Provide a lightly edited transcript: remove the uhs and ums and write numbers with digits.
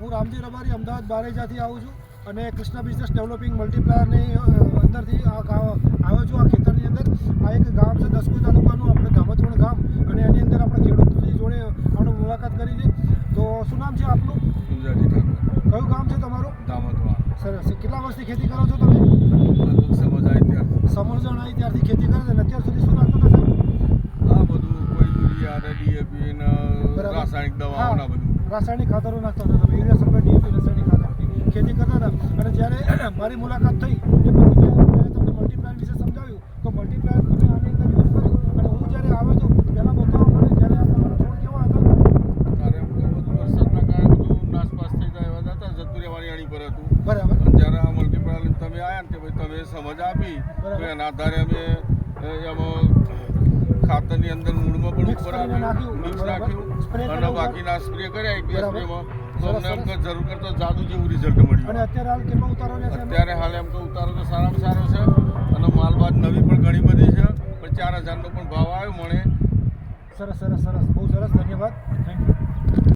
હું રામજી રબારી અમદાવાદ બારેજાથી આવું છું અને કૃષ્ણા બિઝનેસ ડેવલપિંગ મલ્ટીપ્લાયરની અંદરથી આવ્યો છું. આ ખેતરની અંદર આ એક ગામ છે દસકુઈ તાલુકાનું, આપણે ધામતવણ ગામ, અને એની અંદર આપણે ખેડૂતની જોડે આપણે મુલાકાત કરી છે. તો શું નામ છે આપનું? સુંદરજી ઠાકોર. કયું ગામ છે તમારું? ધામતવાડ. સરસ. કેટલા વર્ષથી ખેતી કરો છો તમે? સમજ આવી ત્યારથી. સમજણ આવી ત્યારથી ખેતી કરે છે અને અત્યાર સુધી શું નાખતો હતો સાહેબ? આ બધું કોઈ યુરિયા ડીએપી ને બરાબર. રાસાયણિક દવાઓ ના બધું. રાસાયણિક ખાતરો નાખતા હતા તમે, યુરિયા સલ્ફેટ ડીએપી રાસાયણિક ખાતરની ખેતી કરતા હતા. અને જ્યારે મારી મુલાકાત થઈ એ પછી મેં તમને મલ્ટીપ્લાયર વિશે સમજાવ્યું તો મલ્ટીપ્લાયર તમે આની અંદર યુઝ કર્યું. અને હું જ્યારે આવ્યો તો પહેલાં બતાવવા માટે ત્યારે આ તમારા છોડ કેવા હતા? તારે એમ કે બધું વરસાદના કારણે બધું નાસપાસ થઈ જાય એવા હતા, જતું રહેવાની આણી પર હતું. બરાબર. અને જ્યારે આ મલ્ટીપ્લાયર તમે આવ્યા ને તે પછી તમે સમજ આપી તો એના આધારે અમે એમાં ખાતરની અંદર મૂળમાં પણ ઉપર મિક્સ નાખ્યું અને બાકીના સ્પ્રે કર્યા એક બે સ્પ્રેમાં તો અમને એમ કે જરૂર કરતો જાદુ જેવું રિઝલ્ટ અને મળ્યું. અત્યારે હાલ કેટલો ઉતારો રહેશે? અત્યારે હાલ એમ કે ઉતારો તો સારામાં સારો છે અને માલબાદ નવી પણ ઘણી બધી છે, પણ 4000નો પણ ભાવ આવ્યો મને. સરસ સરસ સરસ, બહુ સરસ, ધન્યવાદ, થેન્ક યુ.